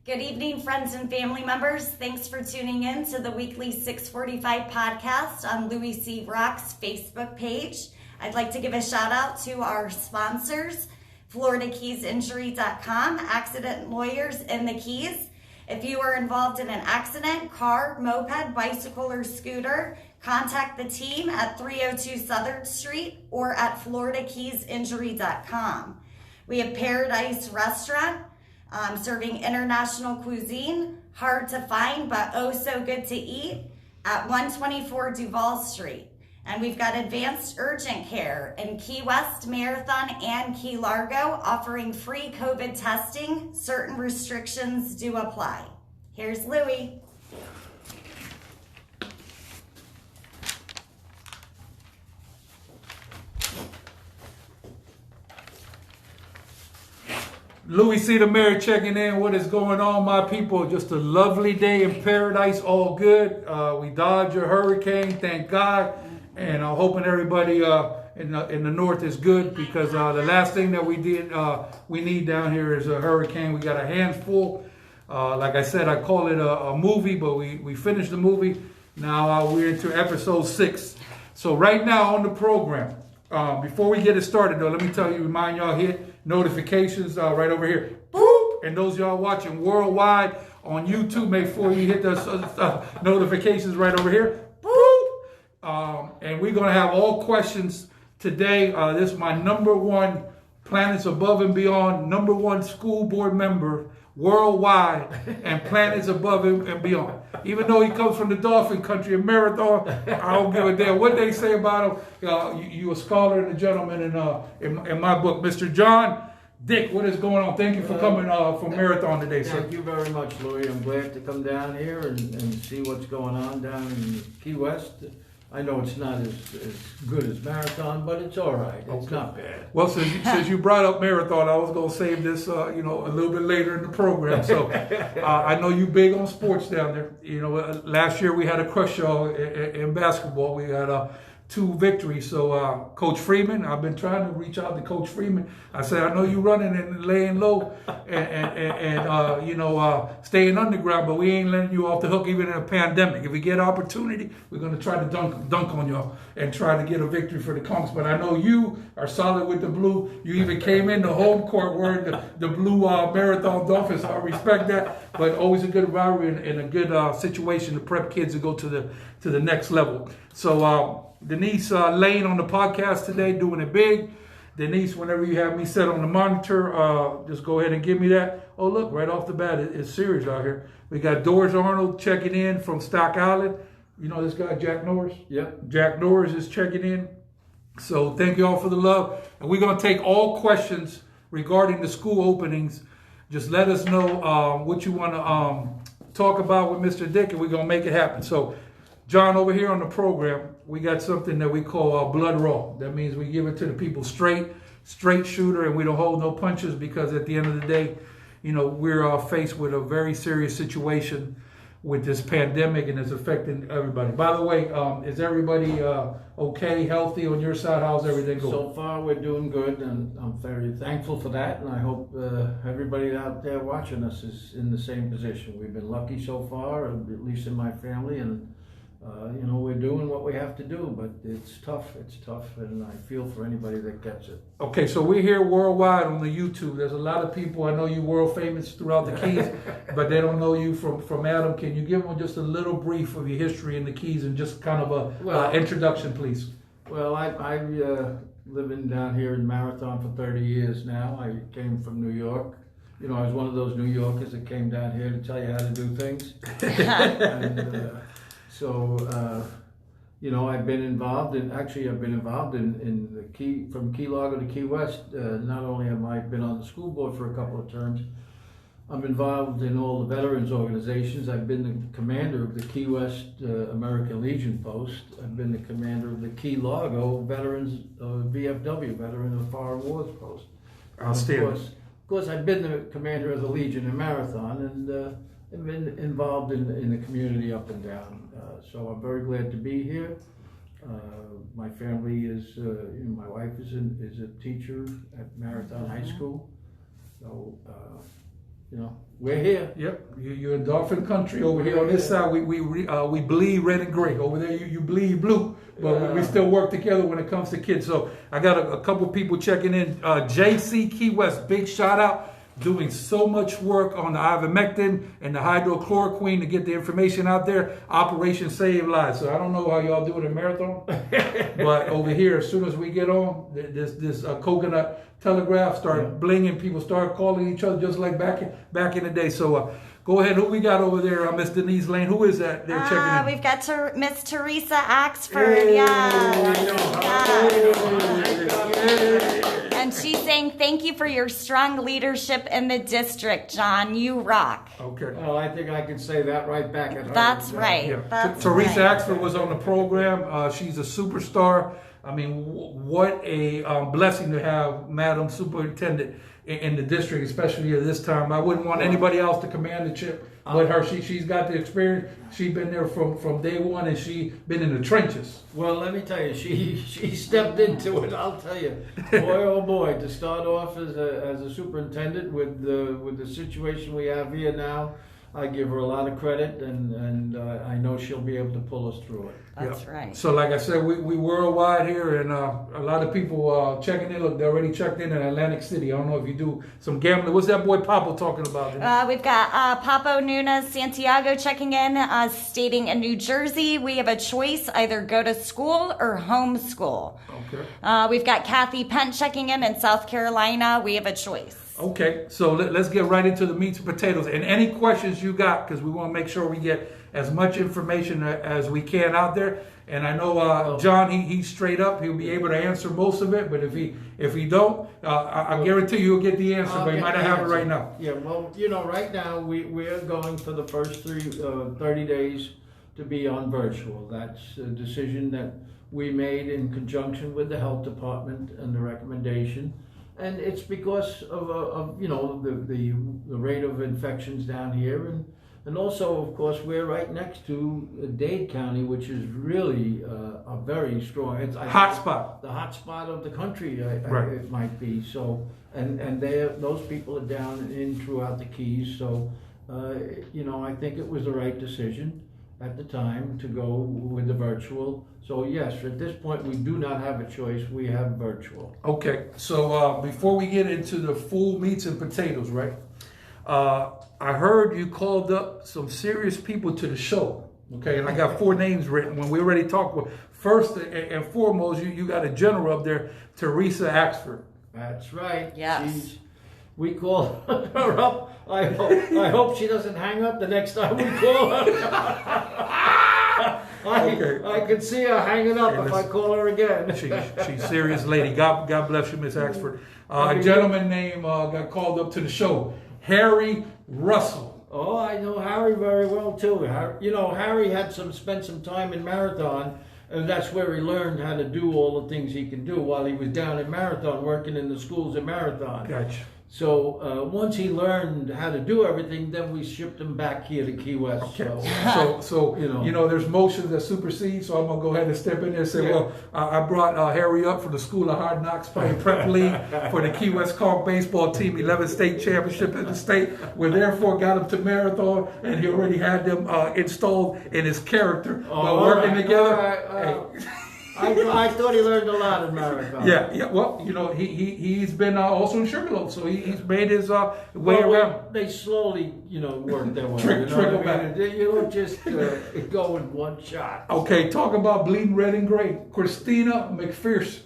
Good evening, friends and family members. Thanks for tuning in to the weekly 645 podcast on Louie C. Rock's Facebook page. I'd like to give a shout out to our sponsors, FloridaKeysInjury.com, accident lawyers in the Keys. If you are involved in an accident, car, moped, bicycle, or scooter, contact the team at 302 Southern Street or at FloridaKeysInjury.com. We have Paradise Restaurant, serving international cuisine, hard to find but oh so good to eat, at 124 Duval Street. And we've got Advanced Urgent Care in Key West, Marathon, and Key Largo, offering free COVID testing. Certain restrictions do apply. Here's Louie. Louie C. the Mayor checking in. What is going on, my people? Just a lovely day in paradise, all good. We dodged a hurricane, thank God. And I'm hoping everybody in the north is good, because the last thing that we need down here is a hurricane. We got a hands full. Like I said, I call it a movie, but we finished the movie. Now we're into episode 6. So right now on the program, before we get it started though, let me remind y'all, hit notifications right over here. Boop! And those y'all watching worldwide on YouTube, make sure you hit those notifications right over here. Boop! And we're going to have all questions today. This is my number one Planets Above and Beyond, number one school board member worldwide, and Planets Above and Beyond. Even though he comes from the Dolphin country of Marathon, I don't give a damn what they say about him. You a scholar and a gentleman in my book. Mr. John Dick, what is going on? Thank you for coming from Marathon today, sir. Thank you very much, Louie. I'm glad to come down here and see what's going on down in Key West. I know it's not as good as Marathon, but it's all right. It's not bad. Well, since you brought up Marathon, I was going to save this, a little bit later in the program. So I know you big on sports down there. Last year we had a crush y'all in basketball. We had 2 victories. So Coach Freeman, I've been trying to reach out to Coach Freeman. I said, I know you running and laying low and staying underground, but we ain't letting you off the hook even in a pandemic. If we get opportunity, we're going to try to dunk on y'all and try to get a victory for the Conks. But I know you are solid with the blue. You even came in the home court wearing the blue Marathon Dolphins. So I respect that. But always a good rivalry and a good situation to prep kids to go to the next level. So Denise Lane on the podcast today, doing it big. Denise, whenever you have me set on the monitor, just go ahead and give me that. Oh, look, right off the bat, it's serious out here. We got Doris Arnold checking in from Stock Island. You know this guy, Jack Norris? Yep. Jack Norris is checking in. So thank you all for the love. And we're going to take all questions regarding the school openings. Just let us know what you want to talk about with Mr. Dick, and we're going to make it happen. So John, over here on the program, we got something that we call blood raw. That means we give it to the people straight shooter, and we don't hold no punches, because at the end of the day, we're faced with a very serious situation with this pandemic, and it's affecting everybody. By the way, is everybody okay, healthy on your side? How's everything going? So far, we're doing good, and I'm very thankful for that, and I hope everybody out there watching us is in the same position. We've been lucky so far, at least in my family, and we're doing what we have to do, but it's tough, and I feel for anybody that gets it. Okay, so we're here worldwide on the YouTube. There's a lot of people, I know you world famous throughout the Keys, but they don't know you from Adam. Can you give them just a little brief of your history in the Keys and just kind of a introduction, please? Well, I've living down here in Marathon for 30 years now. I came from New York. I was one of those New Yorkers that came down here to tell you how to do things. And, I've been involved in the Key, from Key Largo to Key West. Not only have I been on the school board for a couple of terms, I'm involved in all the veterans organizations. I've been the commander of the Key West American Legion Post. I've been the commander of the Key Largo Veterans VFW, Veteran of Foreign Wars Post. Of course, I've been the commander of the Legion in Marathon, and I've been involved in the community up and down. So I'm very glad to be here. My family is, my wife is a teacher at Marathon High School. So we're here. Yep, you're in Dolphin country over here on this side. We bleed red and gray. Over there, you bleed blue. But we still work together when it comes to kids. So I got a couple people checking in. JC Key West, big shout out. Doing so much work on the ivermectin and the hydrochloroquine to get the information out there. Operation Save Lives. So I don't know how y'all do it in Marathon, but over here, as soon as we get on, this coconut telegraph start blinging. People start calling each other just like back in the day. So go ahead. Who we got over there? Miss Denise Lane. Who is that? They're checking in. We've got Miss Teresa Axford. And she's saying, thank you for your strong leadership in the district, John. You rock. Okay. Well, I think I can say that right back at her. That's right. Yeah. That's Teresa right. Axford was on the program. She's a superstar. I mean, what a blessing to have Madam Superintendent in the district, especially at this time. I wouldn't want anybody else to command the chip but her. She's got the experience. She's been there from day one, and she's been in the trenches. Well, let me tell you, she stepped into it. I'll tell you, boy, oh boy, to start off as a superintendent with the situation we have here now, I give her a lot of credit, and I know she'll be able to pull us through it. That's right. So, like I said, we worldwide here, and a lot of people checking in. Look, they already checked in Atlantic City. I don't know if you do some gambling. What's that boy Papo talking about? We've got Papo Nunes Santiago checking in, stating in New Jersey, we have a choice, either go to school or homeschool. Okay. We've got Kathy Pent checking in South Carolina. We have a choice. Okay, so let's get right into the meats and potatoes. And any questions you got, because we want to make sure we get as much information as we can out there. And I know John, he's straight up. He'll be able to answer most of it. But if he don't, I guarantee you he'll get the answer. But he might not have it right now. Yeah, well, right now we're going for the first 30 days to be on virtual. That's a decision that we made in conjunction with the health department and the recommendation. And it's because of the rate of infections down here, and also, of course, we're right next to Dade County, which is really a very strong Hot spot. The hot spot of the country, Right. it might be. So, and those people are down in throughout the Keys. So, I think it was the right decision at the time to go with the virtual. So yes, at this point we do not have a choice. We have virtual. Okay, so before we get into the full meats and potatoes, right? I heard you called up some serious people to the show. Okay, and I got 4 names written. When we already talked with, first and foremost, you got a general up there, Teresa Axford. That's right. Yes. We call her up. I hope she doesn't hang up the next time we call her. I could see her hanging up if I call her again. She's a serious lady. God bless you, Miss Axford. A gentleman named got called up to the show, Harry Russell. Oh, I know Harry very well too. Harry had spent some time in Marathon, and that's where he learned how to do all the things he can do while he was down in Marathon, working in the schools in Marathon. Gotcha. So once he learned how to do everything, then we shipped him back here to Key West. Okay. So there's motions that supersede. So I'm gonna go ahead and step in there and say, well, I brought Harry up from the School of Hard Knocks playing prep league for the Key West Conk baseball team, 11th state championship in the state. We therefore got him to Marathon, and he already had them installed in his character while working together. I thought he learned a lot in Marathon. Yeah. Well, he's been also in Sugarloaf, so he's made his way around. They slowly, work their way. Trickle back. You don't just go in one shot. Okay, talk about bleeding red and gray. Christina McPherson.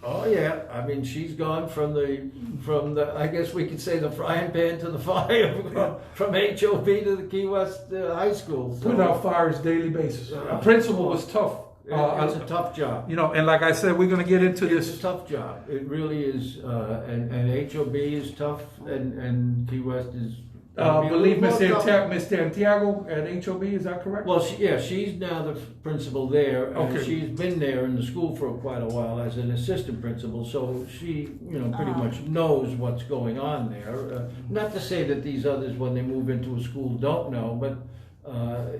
Oh yeah, I mean she's gone from the I guess we could say the frying pan to the fire, from HOB to the Key West High School. So, put out fires daily basis. Principal was tough. It's a tough job. And like I said, we're going to get into this. It's a tough job. It really is. And HOB is tough, and Key West is. Believe Miss Santiago at HOB, is that correct? Well, she's now the principal there, and Okay. she's been there in the school for quite a while as an assistant principal. So she, pretty much knows what's going on there. Not to say that these others, when they move into a school, don't know, but.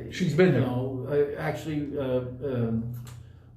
She's been there. Actually,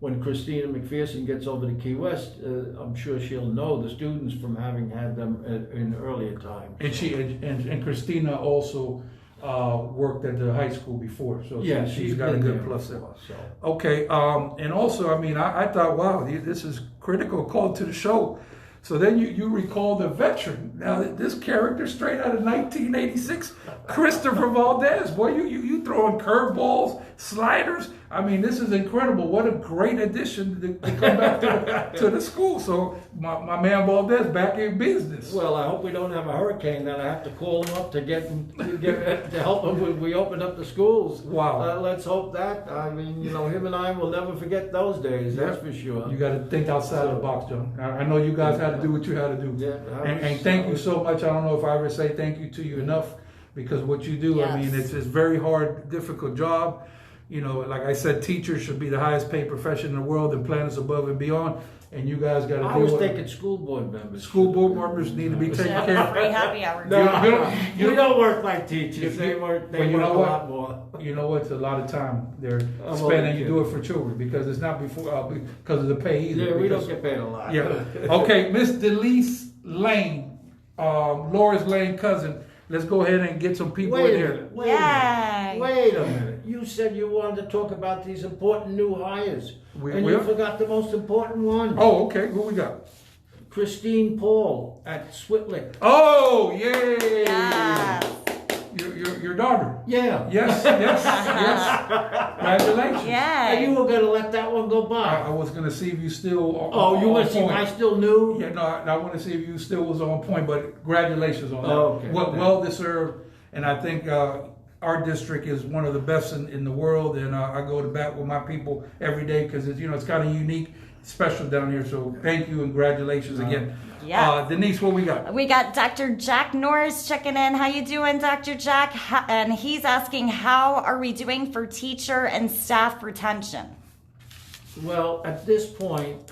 when Christina McPherson gets over to Key West, I'm sure she'll know the students from having had them in earlier times. And Christina also worked at the high school before, so Yeah, she's got a good plus there. So. Okay, and also, I mean, I thought, wow, this is critical call to the show. So then you recall the veteran. Now, this character straight out of 1986, Christopher Valdez. Boy, you throwing curveballs, sliders. I mean, this is incredible. What a great addition to come back to the school. So my man Valdez back in business. Well, I hope we don't have a hurricane that I have to call him up to to help him when we open up the schools. Wow. Let's hope that. I mean, him and I will never forget those days. That's for sure. You got to think outside the box, John. I know you guys had to do what you had to do. Yeah. And thank you so much. I don't know if I ever say thank you to you enough, because what you do, Yes. I mean, it's very hard, difficult job. Like I said, teachers should be the highest paid profession in the world and planets above and beyond. And you guys got to I deal was with thinking school board members. School board members need to be taken care of. Free happy hour. We don't work like teachers. They work a lot more. You know what? It's a lot of time they're I'm spending. only You do it for children, because it's not because of the pay either. Yeah, we because- don't get paid a lot. Yeah. Okay, Miss Denise Lane, Laura's Lane cousin. Let's go ahead and get some people in here. Wait a minute. You said you wanted to talk about these important new hires. And you forgot the most important one. Oh, okay. Who we got? Christine Paul at Switlick. Oh, yay! Yes. Your daughter. Yeah. Yes. Congratulations. And you Yay. were going to let that one go by. I was gonna see if you still. You want to see if I still knew? Yeah, no, I want to see if you still was on point, but congratulations on that. Okay. Well deserved, and I think our district is one of the best in the world, and I go to bat with my people every day, because it's kind of unique, special down here. So thank you and congratulations again. Yeah. Denise, what we got? We got Dr. Jack Norris checking in. How you doing, Dr. Jack? And he's asking, how are we doing for teacher and staff retention? Well, at this point,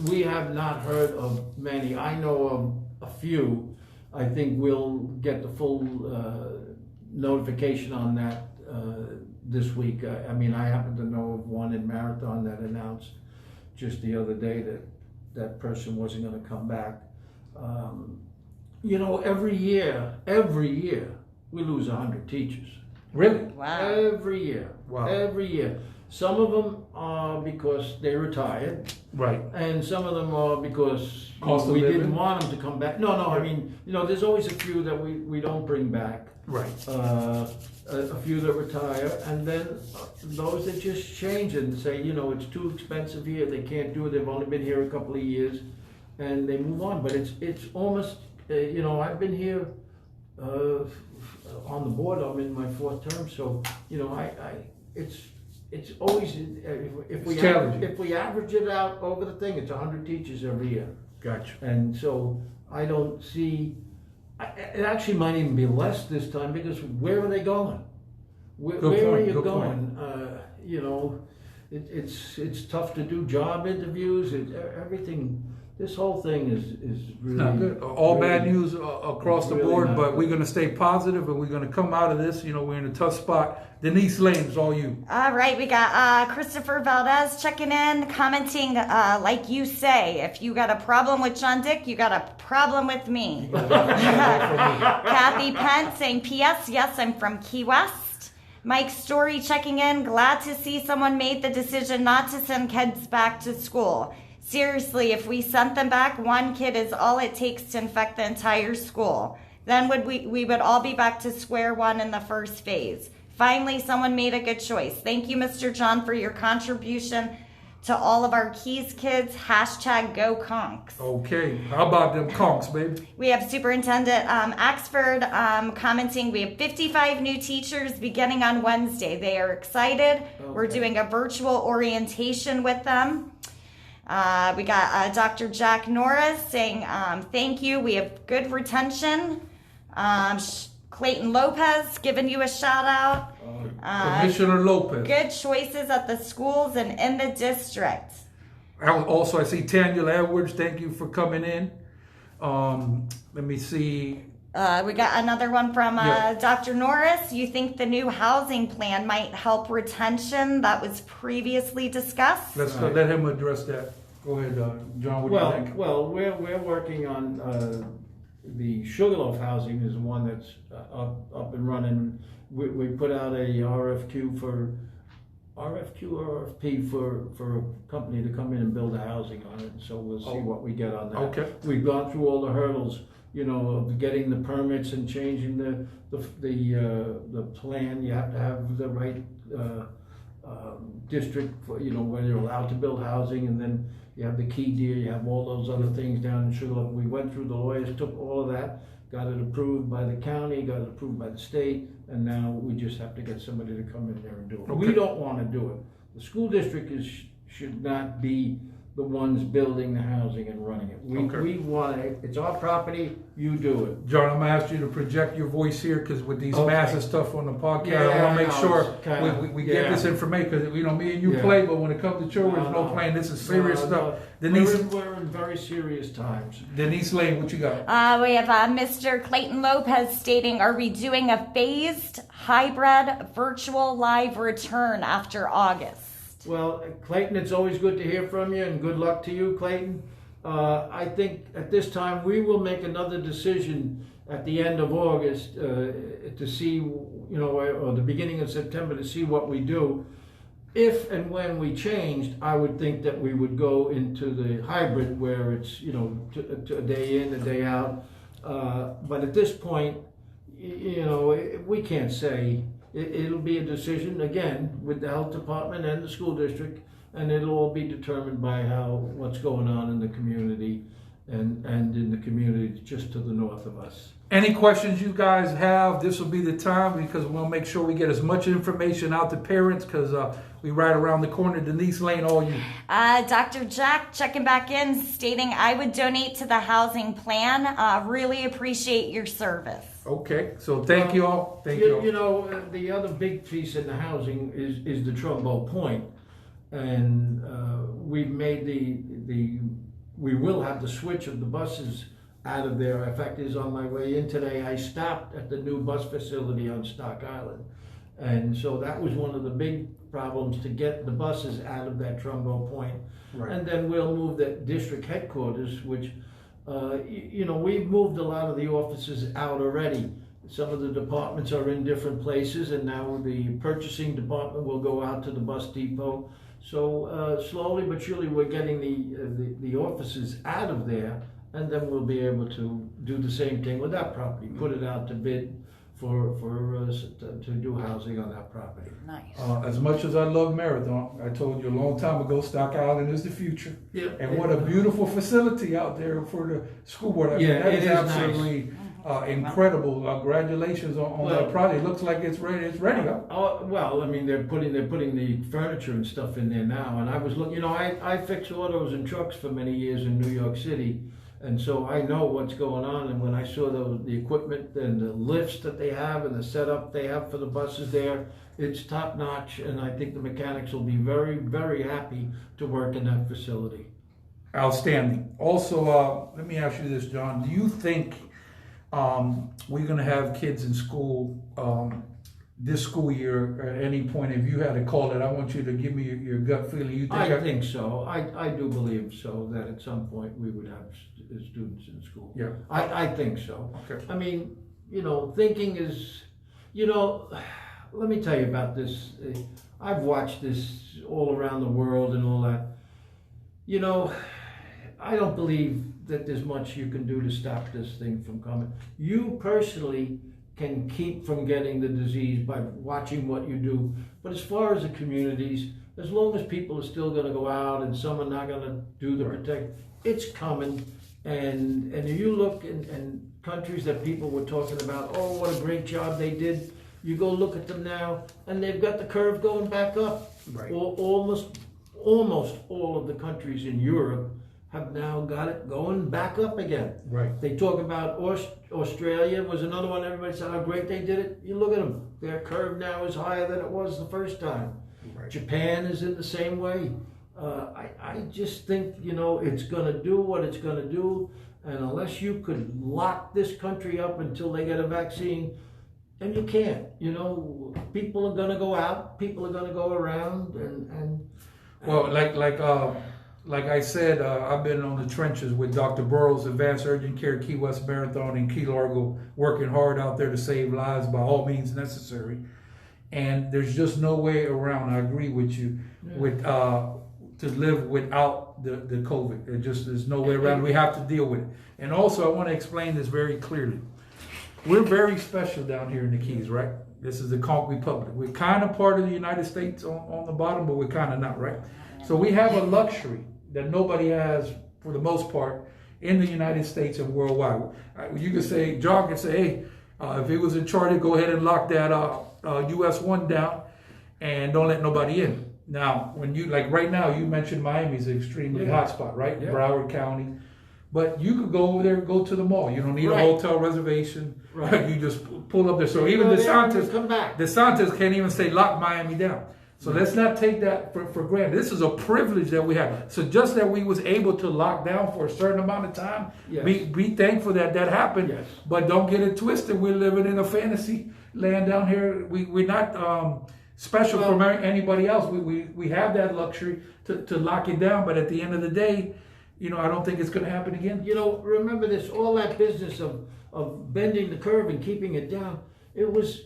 we have not heard of many. I know of a few. I think we'll get the full notification on that this week. I happen to know of one in Marathon that announced just the other day that that person wasn't going to come back. Every year, we lose 100 teachers. Really? Wow. Every year. Wow. Every year. Some of them are because they retired, Right. and some of them are because Cost of we living? didn't want them to come back. No, I mean, there's always a few that we don't bring back. Right. A few that retire, and then those that just change and say, it's too expensive here, they can't do it, they've only been here a couple of years, and they move on. But it's almost, I've been here on the board, I'm in my 4th term, so, it's always, if we average it out over the thing, it's 100 teachers every year. Gotcha. And so I don't see, it actually might even be less this time, because where are they going? Where are you going? It's tough to do job interviews. Everything. This whole thing is really Not good. All bad news across the really board, not but good. we're going to stay positive and we're going to come out of this. We're in a tough spot. Denise Lane, it's all you. All right, we got Christopher Valdez checking in, commenting, like you say, if you got a problem with John Dick, you got a problem with me. Kathy Pence saying, P.S. Yes, I'm from Key West. Mike Story checking in, glad to see someone made the decision not to send kids back to school. Seriously, if we sent them back, one kid is all it takes to infect the entire school. Then we would all be back to square one in the first phase. Finally, someone made a good choice. Thank you, Mr. John, for your contribution to all of our Keys kids. #Go Conks. Okay. How about them conks, baby? We have Superintendent Axford commenting, we have 55 new teachers beginning on Wednesday. They are excited. Okay. We're doing a virtual orientation with them. We got Dr. Jack Norris saying, thank you. We have good retention. Clayton Lopez giving you a shout out. Commissioner Lopez. Good choices at the schools and in the district. I see Tanya Edwards. Thank you for coming in. Let me see. We got another one from Yeah. Dr. Norris. You think the new housing plan might help retention that was previously discussed? Let's let him address that. Go ahead, John. What do you think? Well, we're working on the Sugarloaf housing is one that's up and running. We put out a RFQ or RFP for a company to come in and build a housing on it. So we'll see what we get on that. Okay. We've gone through all the hurdles, of getting the permits and changing the plan. You have to have the right district for, where you're allowed to build housing, and then you have the key deal, you have all those other things down in Sugarloaf. We went through the lawyers, took all of that, got it approved by the county, got it approved by the state, and now we just have to get somebody to come in there and do it. Okay. We don't want to do it. The school district should not be the ones building the housing and running it. We want it. It's our property. You do it. John, I'm gonna ask you to project your voice here because with these massive stuff on the podcast, I Yeah, want to make sure we get yeah. this information because me and you Yeah. play, but when it comes to children, there's no playing. This is serious stuff. Denise, We're in very serious times. Denise Lane, what you got? We have Mr. Clayton Lopez stating, are we doing a phased hybrid virtual live return after August? Well, Clayton, it's always good to hear from you, and good luck to you, Clayton. I think at this time we will make another decision at the end of August to see, or the beginning of September to see what we do. If and when we changed, I would think that we would go into the hybrid where it's, a day in, a day out. But at this point, we can't say. It'll be a decision, again, with the health department and the school district, and it'll all be determined by what's going on in the community and in the community just to the north of us. Any questions you guys have, this will be the time because we'll make sure we get as much information out to parents because we right around the corner. Denise Lane, all you. Dr. Jack checking back in, stating, I would donate to the housing plan. Really appreciate your service. Okay, so thank you all. Thank you all. The other big piece in the housing is the Trumbo Point, and we've made we will have the switch of the buses out of there. In fact, is on my way in today. I stopped at the new bus facility on Stock Island, and so that was one of the big problems to get the buses out of that Trumbo Point. Right. And then we'll move that district headquarters, which. We've moved a lot of the offices out already. Some of the departments are in different places, and now the purchasing department will go out to the bus depot. So slowly but surely we're getting the offices out of there, and then we'll be able to do the same thing with that property, put it out to bid to do housing on that property. Nice. As much as I love Marathon, I told you a long time ago, Stock Island is the future. Yeah. And what a beautiful facility out there for the school board. I mean, Yeah, that it is is absolutely incredible. Congratulations on that project. It looks like it's ready. It's ready. Huh? Well, I mean, they're putting the furniture and stuff in there now, and I was looking. I fix autos and trucks for many years in New York City. And so I know what's going on, and when I saw the equipment and the lifts that they have and the setup they have for the buses there, it's top notch, and I think the mechanics will be very, very happy to work in that facility. Outstanding. Also, let me ask you this, John. Do you think we're going to have kids in school this school year at any point? If you had to call it, I want you to give me your gut feeling. You think I think so. I do believe so, that at some point we would have students in school. Yeah. I think so. Okay. I mean, thinking is, let me tell you about this. I've watched this all around the world and all that. I don't believe that there's much you can do to stop this thing from coming. You personally can keep from getting the disease by watching what you do. But as far as the communities, as long as people are still going to go out and some are not going to do the protect, it's coming. And if you look in countries that people were talking about, oh, what a great job they did. You go look at them now, and they've got the curve going back up. Right. Almost all of the countries in Europe have now got it going back up again. Right. They talk about Australia was another one. Everybody said how great they did it. You look at them; their curve now is higher than it was the first time. Right. Japan is in the same way. I just think it's going to do what it's going to do, And unless you could lock this country up until they get a vaccine, and you can't, you know, people are gonna go out, people are gonna go around, and Well, like I said, I've been on the trenches with Dr. Burroughs Advanced Urgent Care Key West Marathon in Key Largo, working hard out there to save lives by all means necessary. And there's just no way around. I agree with you with to live without the COVID. There's no way around. We have to deal with it. And also, I want to explain this very clearly. We're very special down here in the Keys, right? This is the Conch Republic. We're kind of part of the United States on the bottom, but we're kind of not, right? So we have a luxury that nobody has, for the most part, in the United States and worldwide. You could say, John could say, hey, if it was in charge, go ahead and lock that US 1 down and don't let nobody in. Now, when you, like right now, you mentioned Miami's an extremely hot spot, right? Yeah. Broward County. But you could go over there and go to the mall. You don't need a hotel reservation. Right. You just pull up there. So even DeSantis can't even say lock Miami down. So let's not take that for granted. This is a privilege that we have. So just that we was able to lock down for a certain amount of time, be thankful that happened. Yes. But don't get it twisted. We're living in a fantasy land down here. We're not special from anybody else. We have that luxury to lock it down. But at the end of the day, you know, I don't think it's going to happen again. You know, remember this, all that business of bending the curve and keeping it down. It was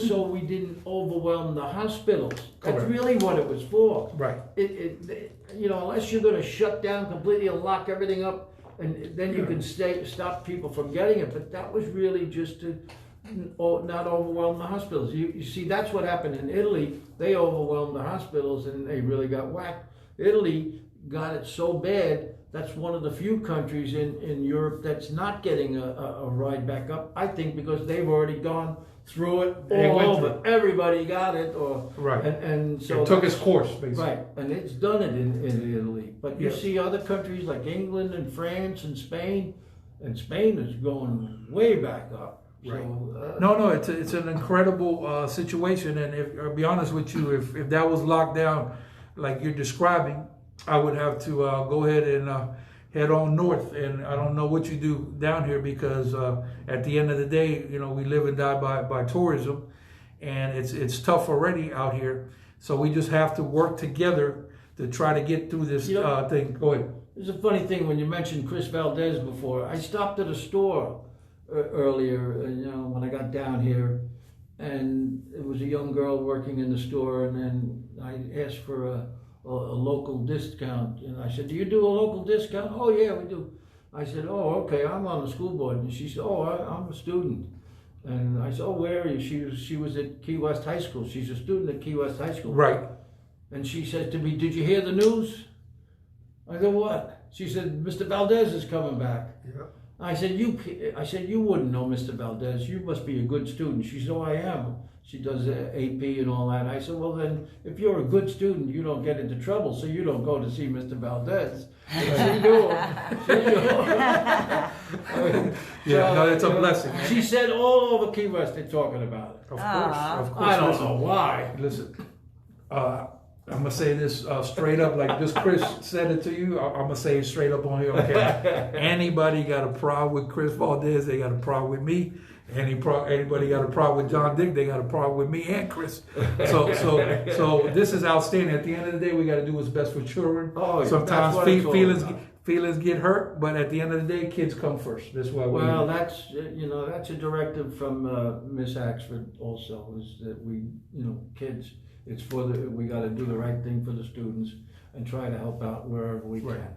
so we didn't overwhelm the hospitals. That's Correct. really what it was for. Right. You know, unless you're going to shut down completely and lock everything up, and then you can stop people from getting it. But that was really just to not overwhelm the hospitals. You see, that's what happened in Italy. They overwhelmed the hospitals and they really got whacked. Italy got it so bad. That's one of the few countries in Europe that's not getting a ride back up. I think because they've already gone through it all over. Everybody got it, and so it took its course, basically. Right, and it's done it in Italy. But you see other countries like England and France and Spain is going way back up. Right. So, No, it's an incredible situation, and I'll be honest with you, if that was locked down like you're describing, I would have to go ahead and head on north, and I don't know what you do down here because at the end of the day, you know, we live and die by tourism, and it's tough already out here. So we just have to work together to try to get through this thing. Go ahead. There's a funny thing when you mentioned Chris Valdez before. I stopped at a store earlier, you know, when I got down here, and it was a young girl working in the store, and then I asked for a local discount, and I said, "Do you do a local discount?" "Oh yeah, we do." I said, "Oh, okay, I'm on the school board." And she said, "Oh, I'm a student." And I said, "Oh, where are you?" She was at Key West High School. She's a student at Key West High School. Right. And she said to me, "Did you hear the news?" I said, "What?" She said, "Mr. Valdez is coming back." Yeah. I said, "You wouldn't know Mr. Valdez. You must be a good student." She said, "Oh, I am." She does AP and all that. I said, "Well, then, if you're a good student, you don't get into trouble, so you don't go to see Mr. Valdez." She knew him. It's a blessing. She said all over Key West they're talking about it. Of course. I don't know why. Listen, I'm gonna say this straight up, like just Chris said it to you. I'm gonna say it straight up on here. Okay, anybody got a problem with Chris Valdez? They got a problem with me. Anybody got a problem with John Dick? They got a problem with me and Chris. So this is outstanding. At the end of the day, we got to do what's best for children. Sometimes feelings get hurt, but at the end of the day, kids come first. That's why. Well, that's a directive from Miss Axford also, is that kids. It's we got to do the right thing for the students and try to help out wherever we can.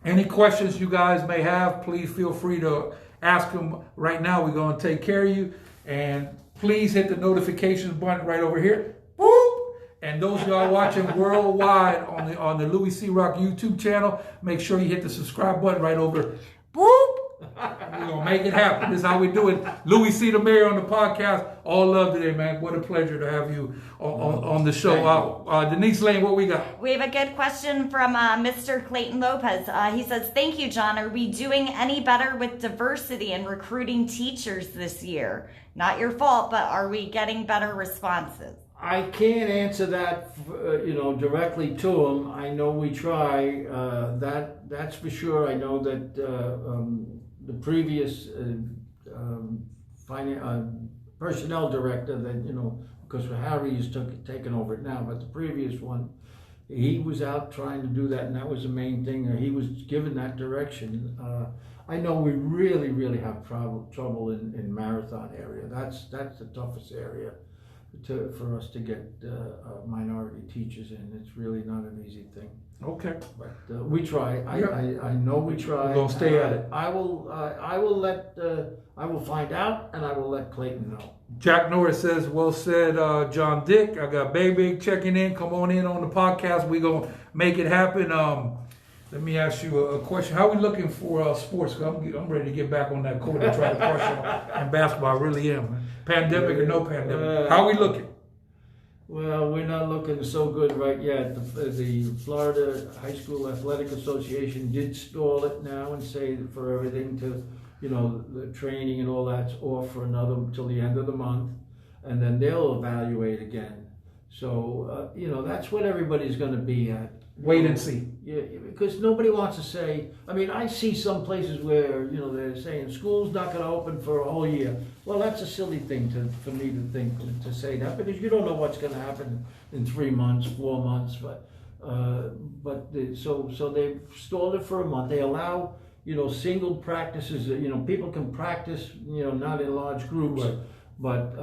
Any questions you guys may have, please feel free to ask them right now. We're going to take care of you. And please hit the notifications button right over here. Boop! And those of y'all watching worldwide on the Louie C. Rock YouTube channel, make sure you hit the subscribe button right over. Boop! We're going to make it happen. This is how we do it. Louie C. the Mayor on the podcast. All love today, man. What a pleasure to have you on the show. Denise Lane, what we got? We have a good question from Mr. Clayton Lopez. He says, "Thank you, John. Are we doing any better with diversity and recruiting teachers this year? Not your fault, but are we getting better responses?" I can't answer that, directly to him. I know we try. That's for sure. I know that the previous personnel director that, because Harry is taken over it now, but the previous one, he was out trying to do that, and that was the main thing. He was given that direction. I know we really, really have trouble in Marathon area. That's the toughest area for us to get minority teachers in. It's really not an easy thing. Okay. But we try. I know we try. We're gonna stay at it. I will find out, and I will let Clayton know. Jack Norris says, well said, John Dick. I got Baby checking in. Come on in on the podcast. We're going to make it happen. Let me ask you a question. How are we looking for sports? I'm ready to get back on that court and try to crush on basketball. I really am. Pandemic or no pandemic. How are we looking? Well, we're not looking so good right yet. The Florida High School Athletic Association did stall it now and say that for everything to, the training and all that's off for till the end of the month, and then they'll evaluate again. So, that's what everybody's going to be at. Wait and see. Yeah, because nobody wants to say, I see some places where, they're saying school's not going to open for a whole year. Well, that's a silly thing for me to think, to say that, because you don't know what's going to happen in 3 months, 4 months. So they've stalled it for a month. They allow, single practices, people can practice, not in large groups. Right. But,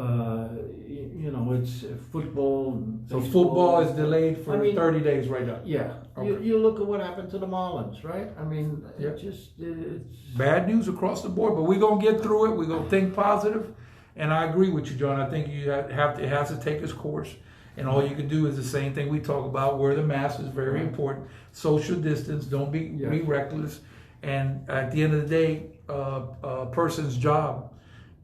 it's football. So football is delayed for 30 days right now. Yeah. Okay. You look at what happened to the Marlins, right? It's bad news across the board, but we're going to get through it. We're going to think positive. And I agree with you, John. I think it has to take its course. And all you can do is the same thing we talk about, wear the mask is very important. Social distance, don't be reckless. And at the end of the day, a person's job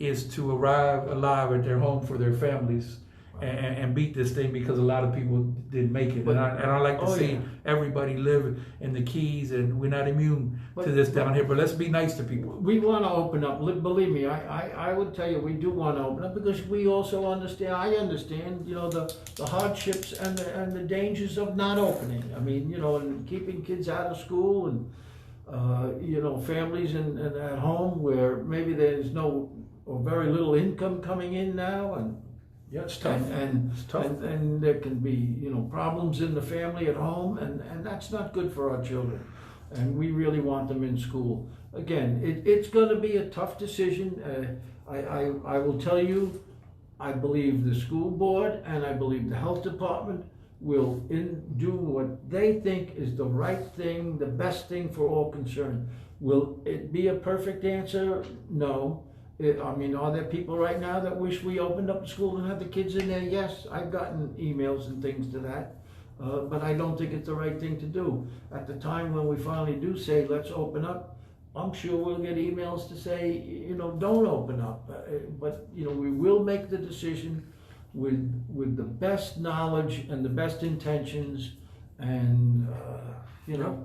is to arrive alive at their home for their families and beat this thing, because a lot of people didn't make it. And I like to see everybody live in the Keys, and we're not immune to this down here, but let's be nice to people. We want to open up. Believe me, I would tell you we do want to open up, because we also understand, I understand, the hardships and the dangers of not opening. And keeping kids out of school, and, families and at home where maybe there's no or very little income coming in now, and it's tough. And there can be problems in the family at home, and that's not good for our children. And we really want them in school. Again, it's going to be a tough decision. I will tell you, I believe the school board and I believe the health department will do what they think is the right thing, the best thing for all concerned. Will it be a perfect answer? No. Are there people right now that wish we opened up the school and had the kids in there? Yes, I've gotten emails and things to that, but I don't think it's the right thing to do. At the time when we finally do say, let's open up, I'm sure we'll get emails to say, don't open up. But we will make the decision with the best knowledge and the best intentions, and,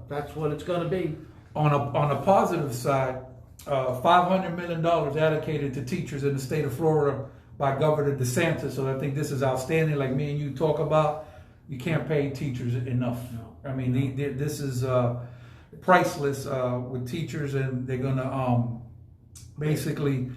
that's what it's going to be. On a positive side, $500 million allocated to teachers in the state of Florida by Governor DeSantis. So I think this is outstanding. Like me and you talk about, you can't pay teachers enough. No. This is priceless with teachers, and they're going to basically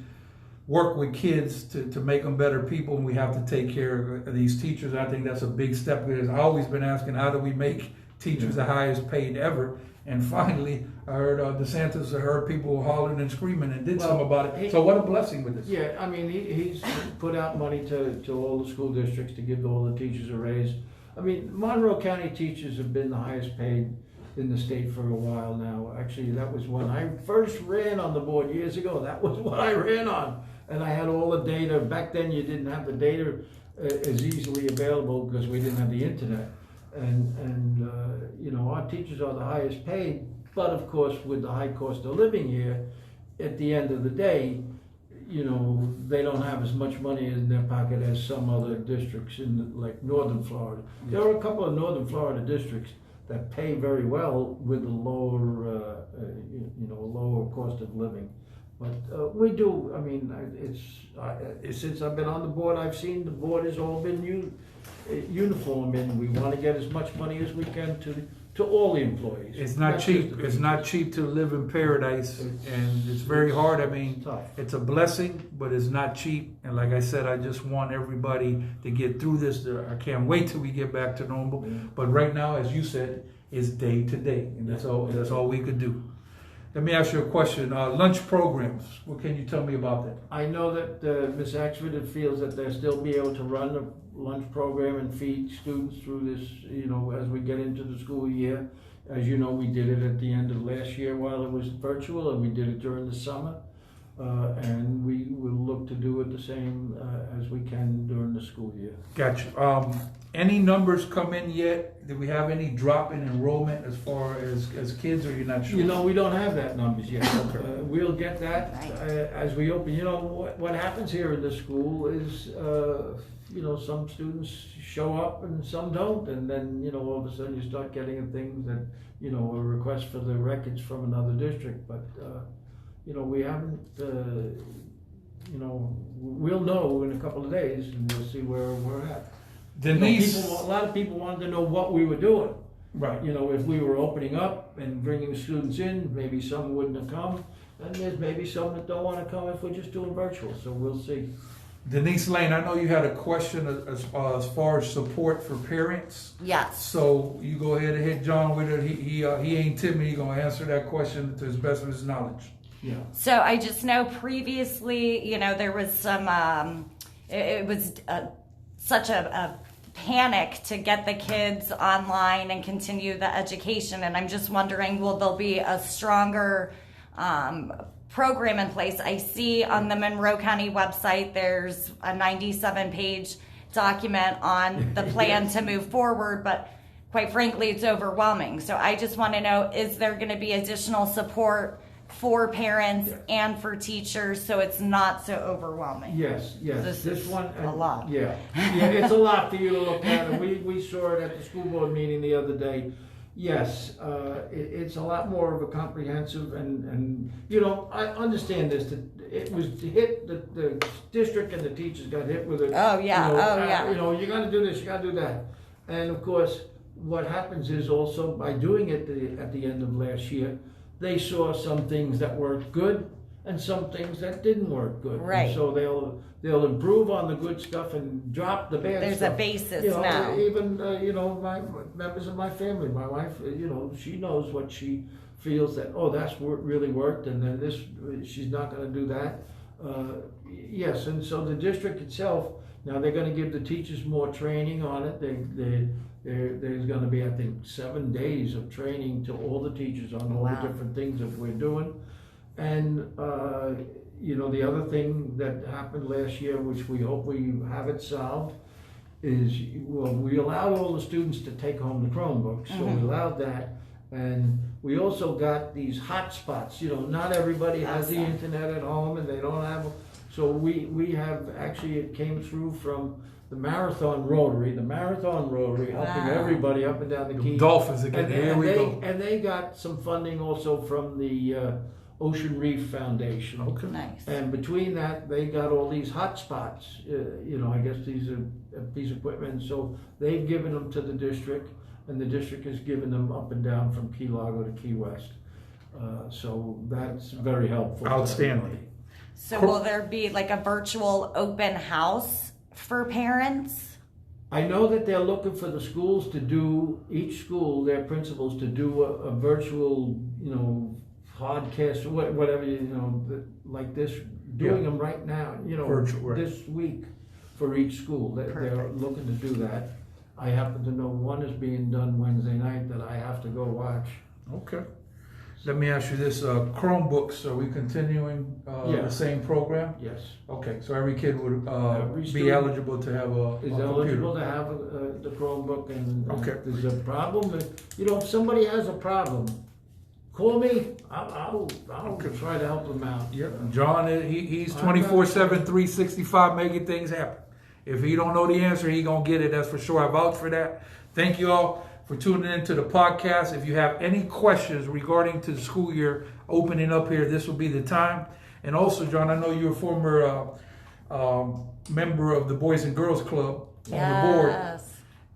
work with kids to make them better people, and we have to take care of these teachers. I think that's a big step, because I've always been asking, how do we make teachers the highest paid ever? And finally, I heard DeSantis, I heard people hollering and screaming and did something about it. So what a blessing with this. Yeah, he's put out money to all the school districts to give all the teachers a raise. Monroe County teachers have been the highest paid in the state for a while now. Actually, that was when I first ran on the board years ago. That was what I ran on. And I had all the data. Back then, you didn't have the data as easily available because we didn't have the internet. And our teachers are the highest paid, but of course with the high cost of living here, at the end of the day, they don't have as much money in their pocket as some other districts in like northern Florida. There are a couple of northern Florida districts that pay very well with a lower, lower cost of living. But we do. Since I've been on the board, I've seen the board has all been uniform, and we want to get as much money as we can to all the employees. It's not cheap. It's not cheap to live in paradise, and it's very hard. I mean, tough. it's a blessing, but it's not cheap. And like I said, I just want everybody to get through this. I can't wait till we get back to normal. Yeah. But right now, as you said, it's day to day, and that's all we could do. Let me ask you a question. Lunch programs. What can you tell me about that? I know that Ms. Axford feels that they'll still be able to run a lunch program and feed students through this, as we get into the school year. As you know, we did it at the end of last year while it was virtual, and we did it during the summer. And we will look to do it the same as we can during the school year. Gotcha. Any numbers come in yet? Do we have any drop in enrollment as far as kids, or you're not sure? We don't have that numbers yet. Okay. We'll get that as we open. What happens here in the school is, some students show up and some don't, and then, all of a sudden you start getting things that, a request for the records from another district, but, we haven't, we'll know in a couple of days, and we'll see where we're at. Denise, A lot of people wanted to know what we were doing. right? If we were opening up and bringing students in, maybe some wouldn't have come, and there's maybe some that don't want to come if we're just doing virtual. So we'll see. Denise Lane, I know you had a question as far as support for parents. Yes. So you go ahead and hit John with it. He ain't timid. He's gonna answer that question to his best of his knowledge. Yeah. So I just know previously, there was some, it was such a panic to get the kids online and continue the education. And I'm just wondering, will there be a stronger program in place? I see on the Monroe County website, there's a 97-page document on the plan to move forward, but quite frankly, it's overwhelming. So I just want to know, is there going to be additional support for parents and for teachers so it's not so overwhelming? Yes. This one, a lot. Yeah, it's a lot for you to look at. And we saw it at the school board meeting the other day. Yes, it's a lot more of a comprehensive, and I understand this. That it was hit, the district and the teachers got hit with it. Oh yeah, you got to do this, you got to do that, and of course, what happens is also by doing it at the end of last year, they saw some things that worked good and some things that didn't work good. Right. And so they'll improve on the good stuff and drop the bad There's stuff. a basis now. Even my members of my family, my wife, she knows what she feels that, that's what really worked, and then this, she's not going to do that. Yes, and so the district itself, now they're going to give the teachers more training on it. There's going to be, I think, 7 days of training to all the teachers on all the different things that we're doing. And, the other thing that happened last year, which we hope we have it solved, is, we allowed all the students to take home the Chromebooks. So we allowed that. And we also got these hot spots. Not everybody has the internet at home, and they don't have. So we have, actually, it came through from the Marathon Rotary helping everybody up and down the key. Dolphins again. Here we go. And they got some funding also from the Ocean Reef Foundation. Okay. Nice. And between that, they got all these hot spots. I guess these are a piece of equipment. So they've given them to the district, and the district has given them up and down from Key Largo to Key West. So that's very helpful. Outstanding. So will there be like a virtual open house for parents? I know that they're looking for the schools to do, each school, their principals, to do a virtual, podcast, whatever, like this, doing them right now, Virtual, right. This week for each school. They're looking to do that. I happen to know one is being done Wednesday night that I have to go watch. Okay. Let me ask you this: Chromebooks. Are we continuing the same program? Yes. Okay, so every kid would Every be student eligible to have a Is computer. eligible to have the Chromebook, and Okay. if there's a problem, if somebody has a problem, call me. I'll try to help them out. Yep. John, he's 24/7, 365, making things happen. If he don't know the answer, he gonna get it. That's for sure. I vouch for that. Thank you all for tuning into the podcast. If you have any questions regarding to the school year opening up here, this will be the time. And also, John, I know you're a former member of the Boys and Girls Club on the board.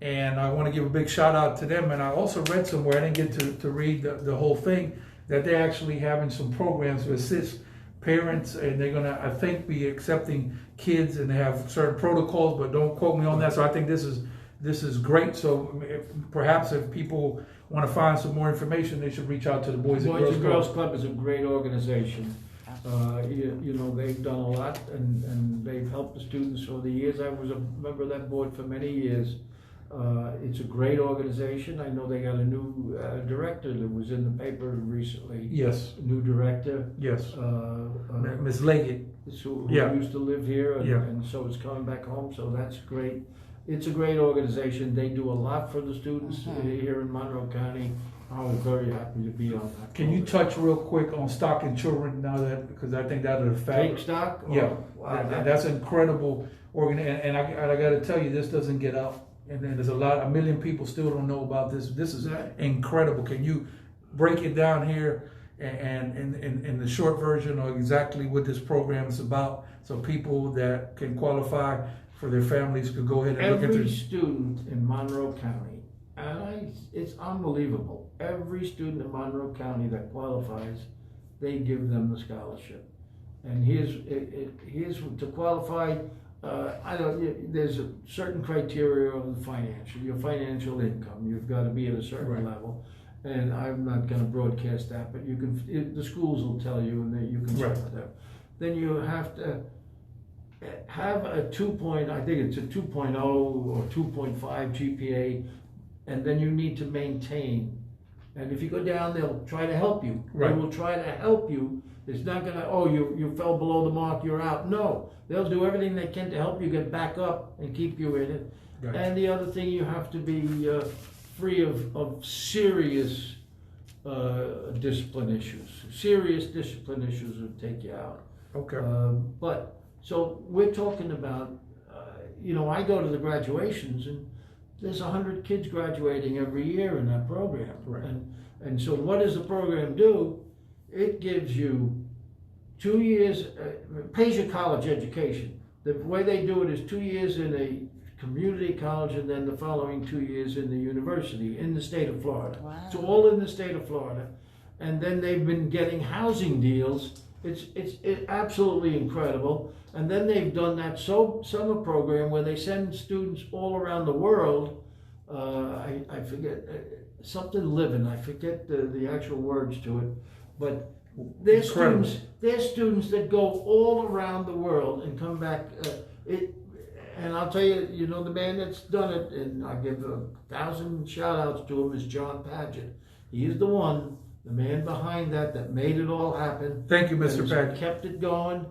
And I want to give a big shout out to them. And I also read somewhere, I didn't get to read the whole thing, that they're actually having some programs to assist parents, and they're gonna, I think, be accepting kids, and they have certain protocols, but don't quote me on that. So I think this is great. So perhaps if people want to find some more information, they should reach out to the Boys and Girls Club is a great organization. You know, they've done a lot, and they've helped the students over the years. I was a member of that board for many years. It's a great organization. I know they got a new director that was in the paper recently. Yes. A new director. Yes. Ms. Leggett. Who used to live here, and so is coming back home. So that's great. It's a great organization. They do a lot for the students here in Monroe County. I was very happy to be on that. Can you touch real quick on stock and children now, that because I think that is a fact. Take stock. Yeah. Wow, that's incredible. And I got to tell you, this doesn't get out. And then there's a million people still don't know about this. This is incredible. Can you break it down here and in the short version of exactly what this program is about, so people that can qualify for their families could go ahead and look into every student in Monroe County, and it's unbelievable. Every student in Monroe County that qualifies, they give them the scholarship. And here's to qualify. There's a certain criteria of the your financial income. You've got to be at a certain level, and I'm not going to broadcast that, but you can. The schools will tell you, and then you can check with them. Then you have to have a 2.0, I think it's a 2.0 or 2.5 GPA, and then you need to maintain. And if you go down, they'll try to help you. They will try to help you. It's not gonna, you fell below the mark, you're out. No, they'll do everything they can to help you get back up and keep you in it. Gotcha. And the other thing, you have to be free of serious discipline issues. Serious discipline issues will take you out. Okay. So we're talking about, I go to the graduations, and there's 100 kids graduating every year in that program. Right. And so what does the program do? It gives you 2 years, pays your college education. The way they do it is 2 years in a community college, and then the following 2 years in the university in the state of Florida. Wow. It's all in the state of Florida. And then they've been getting housing deals. It's absolutely incredible. And then they've done that summer program where they send students all around the world. I forget, something living, I forget the actual words to it. But there's students that go all around the world and come back. And I'll tell you, the man that's done it, and I give 1,000 shout outs to him, is John Padgett. He is the one, the man behind that made it all happen. Thank you, Mr. Padgett. Kept it going.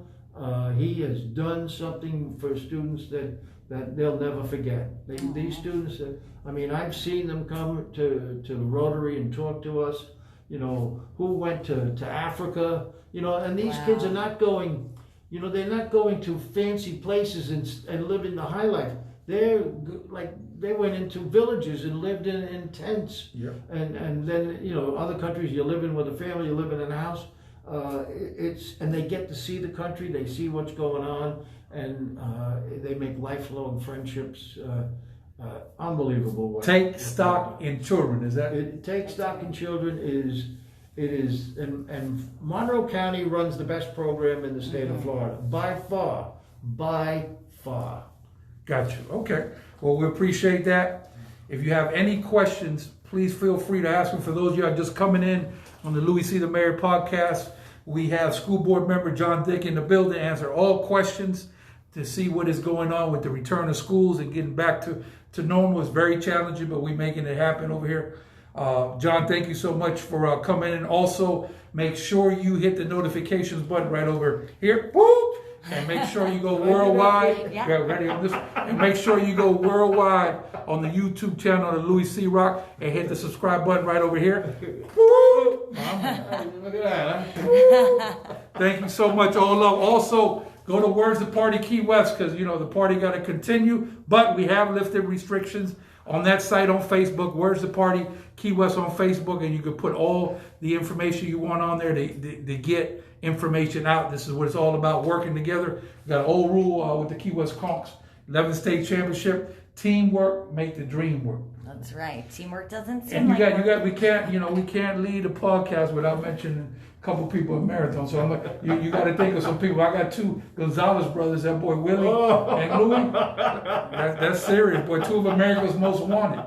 He has done something for students that they'll never forget. These students, I've seen them come to the Rotary and talk to us. Who went to Africa, and these kids are not going, they're not going to fancy places and living the high life. They're they went into villages and lived in tents. Yeah. And then, other countries, you're living with a family, you're living in a house. And they get to see the country, they see what's going on, and they make lifelong friendships. Unbelievable. Take stock in children, is that? Take stock in children is, and Monroe County runs the best program in the state of Florida, by far. Gotcha. Okay. Well, we appreciate that. If you have any questions, please feel free to ask them. For those of you who are just coming in on the Louie C. the Mayor podcast, we have school board member John Dick in the building to answer all questions to see what is going on with the return of schools and getting back to normal. Is very challenging, but we're making it happen over here. John, thank you so much for coming in. Also, make sure you hit the notifications button right over here. Whoop! And make sure you go worldwide. Yeah. Ready on this? And make sure you go worldwide on the YouTube channel of Louie C. Rock and hit the subscribe button right over here. Woo! Look at that, huh? Thank you so much. All love. Also, go to Where's the Party Key West, because the party got to continue, but we have lifted restrictions on that site on Facebook. Where's the Party Key West on Facebook, and you can put all the information you want on there to get information out. This is what it's all about, working together. We got an old rule with the Key West Conks. 11th state championship. Teamwork make the dream work. That's right. Teamwork doesn't seem And like work. we can't lead a podcast without mentioning a couple people in Marathon. So I'm like, you got to think of some people. I got 2 Gonzalez brothers, that boy Willie and Louie. That's serious, boy. 2 of America's most wanted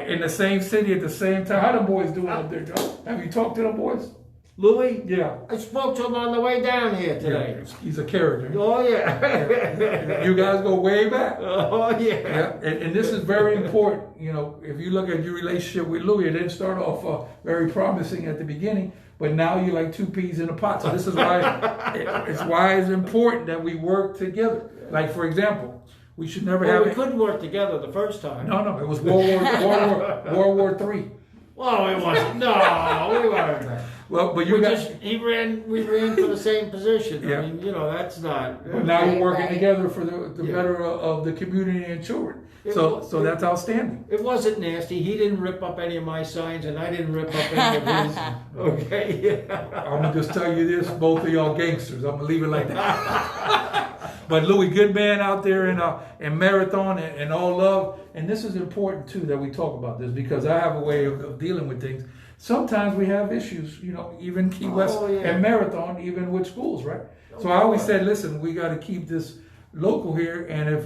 in the same city at the same time. How them boys doing up there, Joe? Have you talked to them boys? Louie? Yeah. I spoke to him on the way down here today. Yeah, he's a character. Oh, yeah. You guys go way back. Oh, yeah. Yeah, and this is very important. You know, if you look at your relationship with Louie, it didn't start off very promising at the beginning, but now you're like 2 peas in a pot. So this is why it's important that we work together. Like, for example, we should never have. We couldn't work together the first time. No, it was World War III. Well, it wasn't. No, we weren't. Well, but We ran for the same position. Yeah. I mean, that's not. But now we're working Right. together for the better of the community and children. So that's outstanding. It wasn't nasty. He didn't rip up any of my signs, and I didn't rip up any of his. Okay. I'm gonna just tell you this: both of y'all gangsters. I'm gonna leave it like that. But Louie, good man out there in Marathon and all love. And this is important too that we talk about this because I have a way of dealing with things. Sometimes we have issues, even Key West and Marathon, even with schools, right? So I always said, listen, we got to keep this local here. And if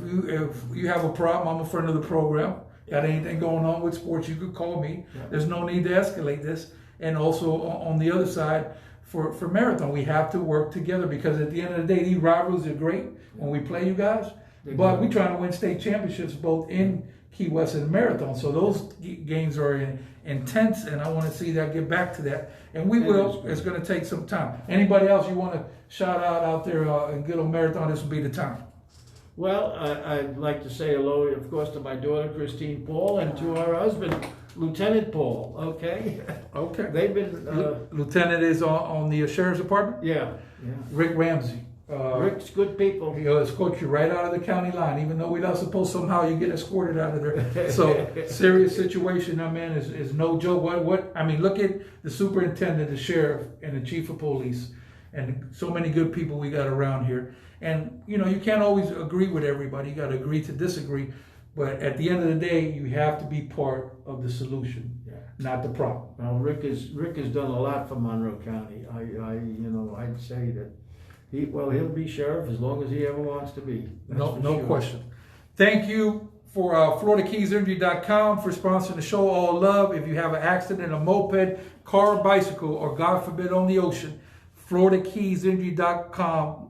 you have a problem, I'm a friend of the program. Got anything going on with sports, you could call me. There's no need to escalate this. And also on the other side, for Marathon, we have to work together because at the end of the day, these rivalries are great when we play you guys. But we're trying to win state championships both in Key West and Marathon. So those games are intense, and I want to see that get back to that. And we will. It's going to take some time. Anybody else you want to shout out there in good old Marathon, this will be the time. Well, I'd like to say hello, of course, to my daughter, Christine Paul, and to our husband, Lieutenant Paul, okay? Okay. They've been... Lieutenant is on the Sheriff's Department? Yeah. Rick Ramsey. Rick's good people. He'll escort you right out of the county line, even though we're not supposed somehow you get escorted out of there. So serious situation, that man is no joke. I mean, look at the superintendent, the sheriff, and the chief of police, and so many good people we got around here. And you can't always agree with everybody. You got to agree to disagree. But at the end of the day, you have to be part of the solution, not the problem. Well, Rick has done a lot for Monroe County. I'd say that he'll be sheriff as long as he ever wants to be. No question. Thank you for FloridaKeysEnergy.com for sponsoring the show. All love. If you have an accident, a moped, car, bicycle, or God forbid on the ocean, FloridaKeysEnergy.com.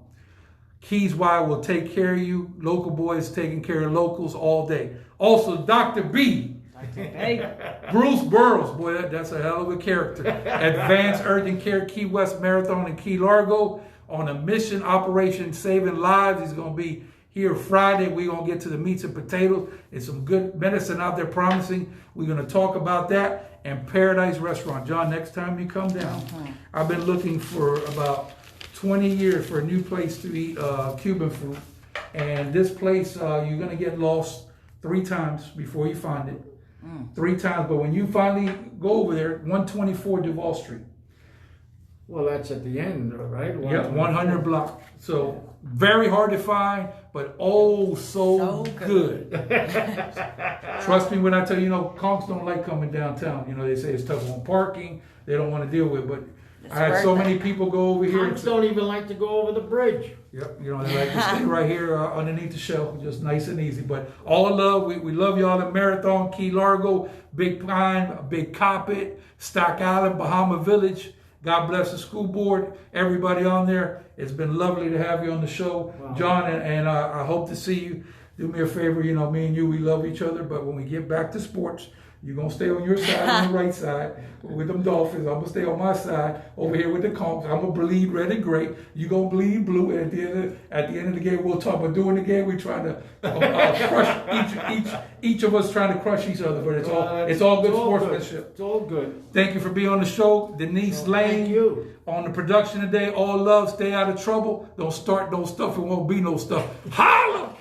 Keys Y will take care of you. Local boys taking care of locals all day. Also, Dr. B. Bruce Burrows, boy, that's a hell of a character. Advanced Urgent Care Key West Marathon in Key Largo on a mission operation saving lives. He's going to be here Friday. We're going to get to the meats and potatoes. There's some good medicine out there promising. We're going to talk about that. And Paradise Restaurant. John, next time you come down, I've been looking for about 20 years for a new place to eat Cuban food. And this place, you're going to get lost 3 times before you find it. 3 times. But when you finally go over there, 124 Duval Street. Well, that's at the end, right? Yeah, 100 block. So very hard to find, but so good. Trust me when I tell you, conks don't like coming downtown. They say it's tough on parking. They don't want to deal with it, but I had so many people go over here. Conks don't even like to go over the bridge. Yep, they like to stay right here underneath the shelf, just nice and easy. But all love, we love y'all in Marathon, Key Largo, Big Pine, Big Coppet, Stock Island, Bahama Village. God bless the school board, everybody on there. It's been lovely to have you on the show. Wow. John, and I hope to see you. Do me a favor, me and you, we love each other, but when we get back to sports, you're going to stay on your side, on the right side, with them Dolphins. I'm going to stay on my side, over here with the Conks. I'm going to bleed red and gray. You're going to bleed blue. And at the end of the game, we'll talk. But during the game, we're trying to crush each of us trying to crush each other. But it's all good sportsmanship. It's all good. Thank you for being on the show. Denise Lane. Thank you. On the production today. All love. Stay out of trouble. Don't start no stuff. It won't be no stuff. Holla!